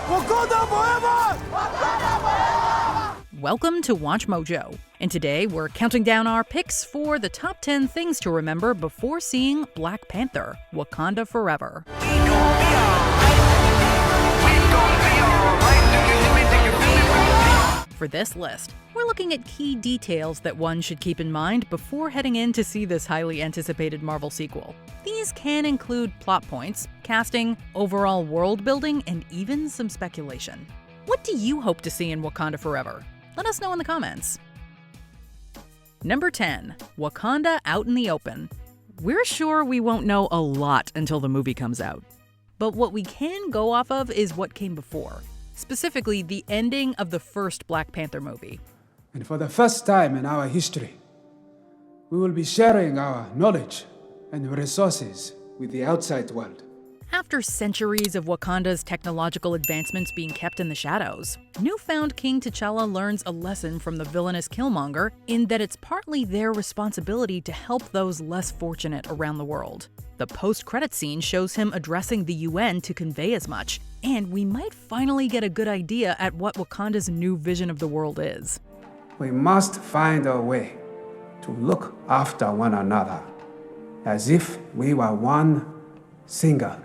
Wakanda Forever! Wakanda Forever! Welcome to Watch Mojo, and today we're counting down our picks for the top 10 things to remember before seeing Black Panther, Wakanda Forever. For this list, we're looking at key details that one should keep in mind before heading in to see this highly anticipated Marvel sequel. These can include plot points, casting, overall world building, and even some speculation. What do you hope to see in Wakanda Forever? Let us know in the comments. Number 10. Wakanda Out in the Open. We're sure we won't know a lot until the movie comes out. But what we can go off of is what came before. Specifically, the ending of the first Black Panther movie. And for the first time in our history, we will be sharing our knowledge and resources with the outside world. After centuries of Wakanda's technological advancements being kept in the shadows, newfound King T'Challa learns a lesson from the villainous Killmonger in that it's partly their responsibility to help those less fortunate around the world. The post-credit scene shows him addressing the UN to convey as much, and we might finally get a good idea at what Wakanda's new vision of the world is. We must find a way to look after one another as if we were one single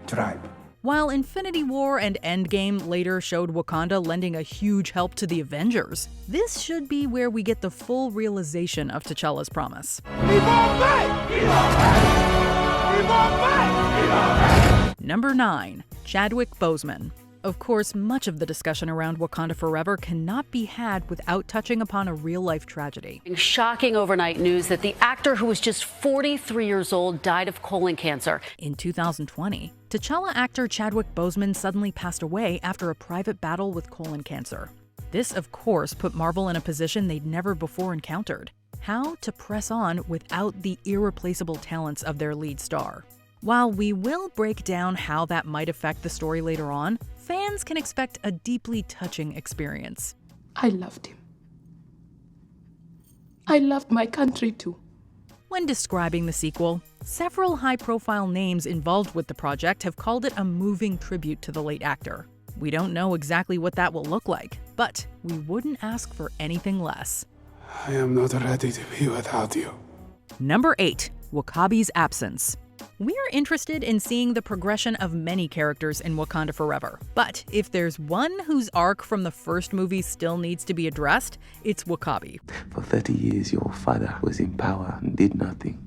tribe. While Infinity War and Endgame later showed Wakanda lending a huge help to the Avengers, this should be where we get the full realization of T'Challa's promise. Number 9. Chadwick Boseman. Of course, much of the discussion around Wakanda Forever cannot be had without touching upon a real-life tragedy. Shocking overnight news that the actor who was just 43 years old died of colon cancer. In 2020, T'Challa actor Chadwick Boseman suddenly passed away after a private battle with colon cancer. This, of course, put Marvel in a position they'd never before encountered: how to press on without the irreplaceable talents of their lead star. While we will break down how that might affect the story later on, fans can expect a deeply touching experience. I loved him. I loved my country too. When describing the sequel, several high-profile names involved with the project have called it a moving tribute to the late actor. We don't know exactly what that will look like, but we wouldn't ask for anything less. I am not ready to be without you. Number 8. W'Kabi's absence. We're interested in seeing the progression of many characters in Wakanda Forever, but if there's one whose arc from the first movie still needs to be addressed, it's W'Kabi. For 30 years, your father was in power and did nothing.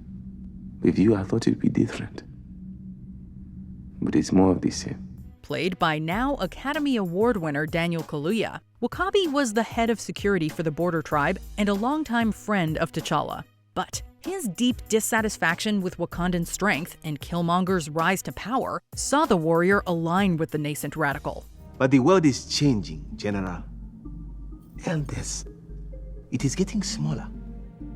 With you, I thought it'd be different. But it's more of the same. Played by now Academy Award winner Daniel Kaluuya, W'Kabi was the head of security for the Border Tribe and a longtime friend of T'Challa. But his deep dissatisfaction with Wakandan strength and Killmonger's rise to power saw the warrior align with the nascent radical. But the world is changing, General. Elders, it is getting smaller.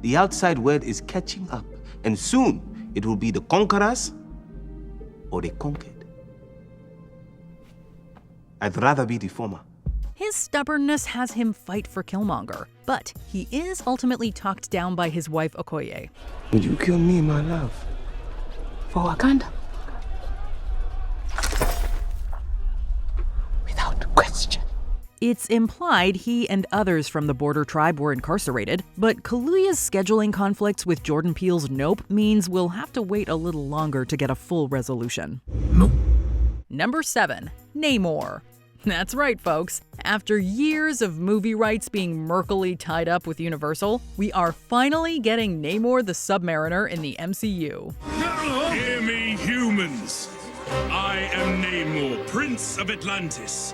The outside world is catching up, and soon it will be the conquerors or the conquered. I'd rather be the former. His stubbornness has him fight for Killmonger, but he is ultimately talked down by his wife Okoye. Would you kill me, my love? For Wakanda. Without question. It's implied he and others from the Border Tribe were incarcerated, but Kaluuya's scheduling conflicts with Jordan Peele's Nope means we'll have to wait a little longer to get a full resolution. Nope. Number 7. Namor. That's right, folks. After years of movie rights being murkily tied up with Universal, we are finally getting Namor the Submariner in the MCU. Hear me, humans. I am Namor, Prince of Atlantis.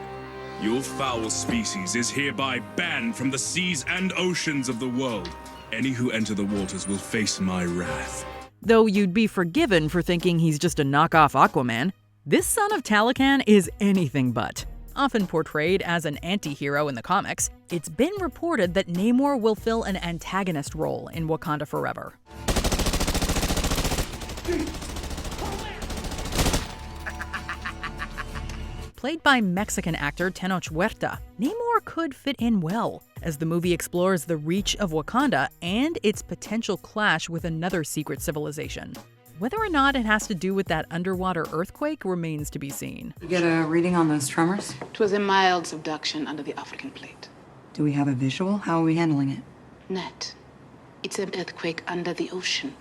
Your foul species is hereby banned from the seas and oceans of the world. Any who enter the waters will face my wrath. Though you'd be forgiven for thinking he's just a knockoff Aquaman, this son of Talocan is anything but. Often portrayed as an anti-hero in the comics, it's been reported that Namor will fill an antagonist role in Wakanda Forever. Played by Mexican actor Tenoch Huerta, Namor could fit in well, as the movie explores the reach of Wakanda and its potential clash with another secret civilization. Whether or not it has to do with that underwater earthquake remains to be seen. You get a reading on those tremors? It was a mild subduction under the African plate. Do we have a visual? How are we handling it? Nat, it's an earthquake under the ocean.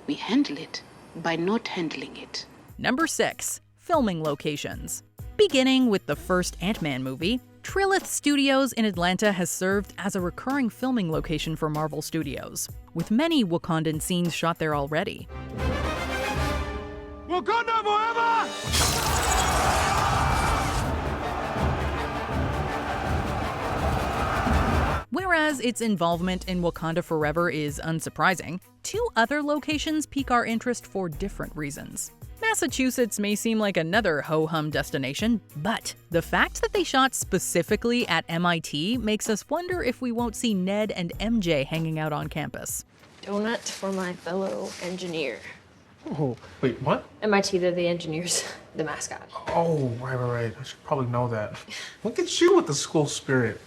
We handle it by not handling it. Number 6. Filming locations. Beginning with the first Ant-Man movie, Trilith Studios in Atlanta has served as a recurring filming location for Marvel Studios, with many Wakandan scenes shot there already. Wakanda Forever! Whereas its involvement in Wakanda Forever is unsurprising, 2 other locations pique our interest for different reasons. Massachusetts may seem like another ho-hum destination, but the fact that they shot specifically at MIT makes us wonder if we won't see Ned and MJ hanging out on campus. Donut for my fellow engineer. Oh, wait, what? MIT, they're the engineers, the mascot. Oh, right. I should probably know that. Look at you with the school spirit.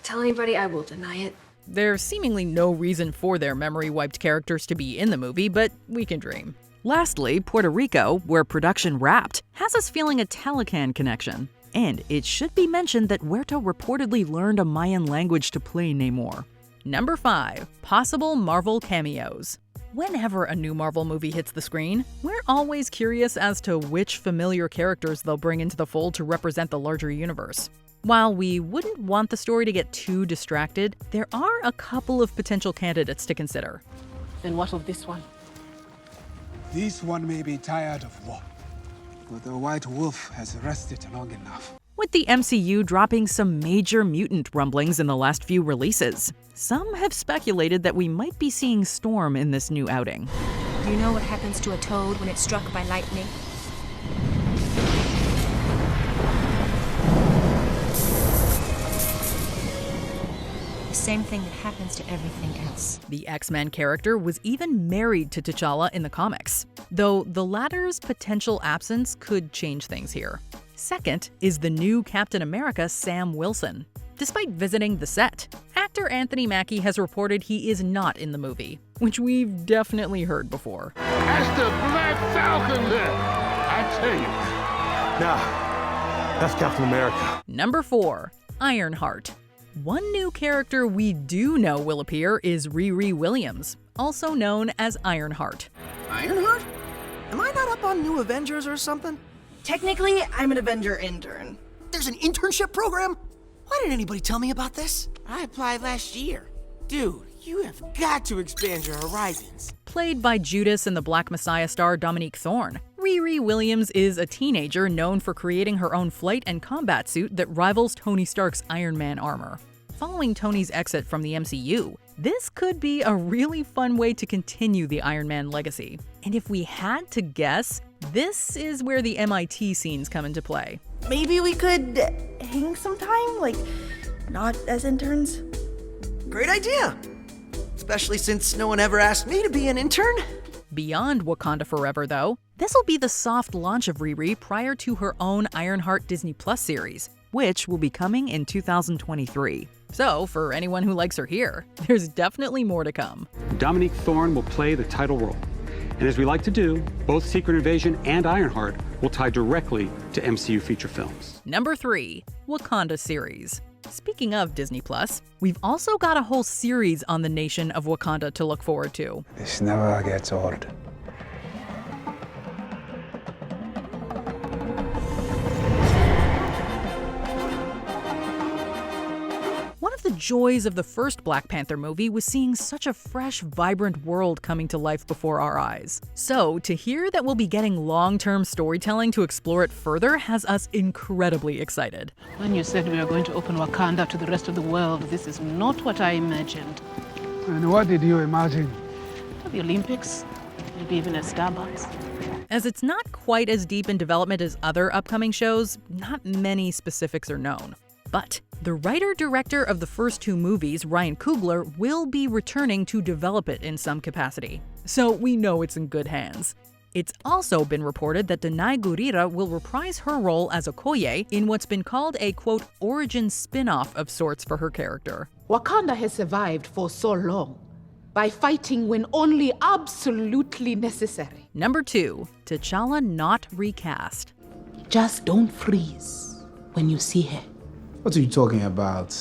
Tell anybody, I will deny it. There's seemingly no reason for their memory-wiped characters to be in the movie, but we can dream. Lastly, Puerto Rico, where production wrapped, has us feeling a Talocan connection. And it should be mentioned that Huerta reportedly learned a Mayan language to play Namor. Number 5. Possible Marvel cameos. Whenever a new Marvel movie hits the screen, we're always curious as to which familiar characters they'll bring into the fold to represent the larger universe. While we wouldn't want the story to get too distracted, there are a couple of potential candidates to consider. Then what of this one? This one may be tired of war, but the White Wolf has rested long enough. With the MCU dropping some major mutant rumblings in the last few releases, some have speculated that we might be seeing Storm in this new outing. Do you know what happens to a toad when it's struck by lightning? The same thing that happens to everything else. The X-Men character was even married to T'Challa in the comics, though the latter's potential absence could change things here. Second is the new Captain America, Sam Wilson. Despite visiting the set, actor Anthony Mackie has reported he is not in the movie, which we've definitely heard before. That's the Black Falcon there, I tell you. Nah, that's Captain America. Number 4. Ironheart. One new character we do know will appear is Riri Williams, also known as Ironheart. Ironheart? Am I not up on New Avengers or something? Technically, I'm an Avenger intern. There's an internship program? Why didn't anybody tell me about this? I applied last year. Dude, you have got to expand your horizons. Played by Judas and the Black Messiah star Dominique Thorne, Riri Williams is a teenager known for creating her own flight and combat suit that rivals Tony Stark's Iron Man armor. Following Tony's exit from the MCU, this could be a really fun way to continue the Iron Man legacy. And if we had to guess, this is where the MIT scenes come into play. Maybe we could hang sometime, like, not as interns? Great idea! Especially since no one ever asked me to be an intern. Beyond Wakanda Forever, though, this'll be the soft launch of Riri prior to her own Ironheart Disney Plus series, which will be coming in 2023. So, for anyone who likes her here, there's definitely more to come. Dominique Thorne will play the title role. And as we like to do, both Secret Invasion and Ironheart will tie directly to MCU feature films. Number 3. Wakanda series. Speaking of Disney Plus, we've also got a whole series on the nation of Wakanda to look forward to. This never gets old. One of the joys of the first Black Panther movie was seeing such a fresh, vibrant world coming to life before our eyes. So, to hear that we'll be getting long-term storytelling to explore it further has us incredibly excited. When you said we are going to open Wakanda to the rest of the world, this is not what I imagined. And what did you imagine? The Olympics, maybe even a Starbucks. As it's not quite as deep in development as other upcoming shows, not many specifics are known. But the writer-director of the first 2 movies, Ryan Coogler, will be returning to develop it in some capacity. So we know it's in good hands. It's also been reported that Danai Gurira will reprise her role as Okoye in what's been called a, quote, origin spin-off of sorts for her character. Wakanda has survived for so long. by fighting when only absolutely necessary. Number 2, T'Challa not recast. Just don't freeze when you see her. What are you talking about?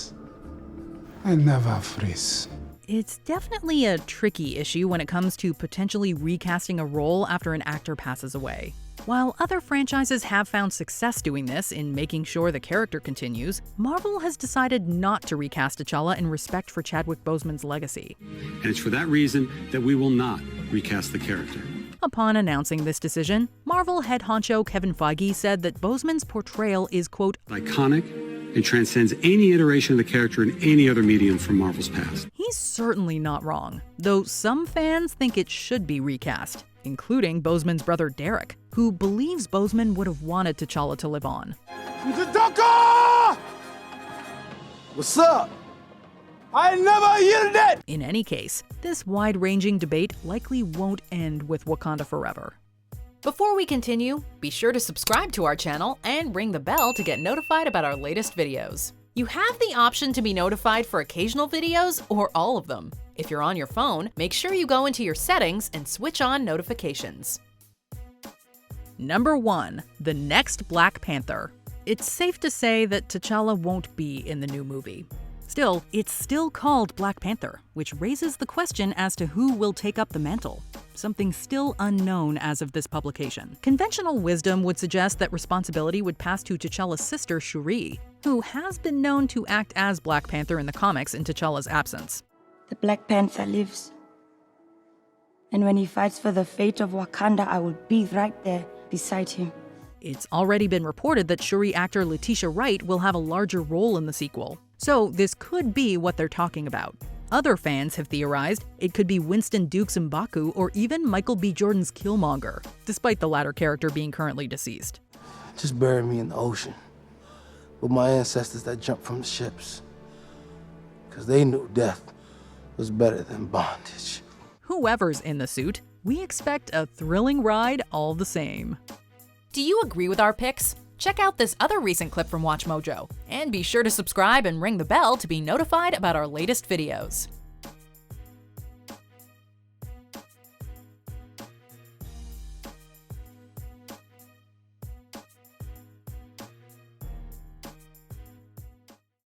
I never freeze. It's definitely a tricky issue when it comes to potentially recasting a role after an actor passes away. While other franchises have found success doing this in making sure the character continues, Marvel has decided not to recast T'Challa in respect for Chadwick Boseman's legacy. And it's for that reason that we will not recast the character. Upon announcing this decision, Marvel head honcho Kevin Feige said that Boseman's portrayal is, quote, iconic and transcends any iteration of the character in any other medium from Marvel's past. He's certainly not wrong, though some fans think it should be recast, including Boseman's brother Derek, who believes Boseman would have wanted T'Challa to live on. What's up? I never yielded it! In any case, this wide-ranging debate likely won't end with Wakanda Forever. Before we continue, be sure to subscribe to our channel and ring the bell to get notified about our latest videos. You have the option to be notified for occasional videos or all of them. If you're on your phone, make sure you go into your settings and switch on notifications. Number 1, the next Black Panther. It's safe to say that T'Challa won't be in the new movie. Still, it's still called Black Panther, which raises the question as to who will take up the mantle, something still unknown as of this publication. Conventional wisdom would suggest that responsibility would pass to T'Challa's sister Shuri, who has been known to act as Black Panther in the comics in T'Challa's absence. The Black Panther lives. And when he fights for the fate of Wakanda, I will be right there beside him. It's already been reported that Shuri actor Letitia Wright will have a larger role in the sequel, so this could be what they're talking about. Other fans have theorized it could be Winston Duke's M'Baku or even Michael B. Jordan's Killmonger, despite the latter character being currently deceased. Just bury me in the ocean with my ancestors that jumped from the ships. Because they knew death was better than bondage. Whoever's in the suit, we expect a thrilling ride all the same. Do you agree with our picks? Check out this other recent clip from WatchMojo, and be sure to subscribe and ring the bell to be notified about our latest videos.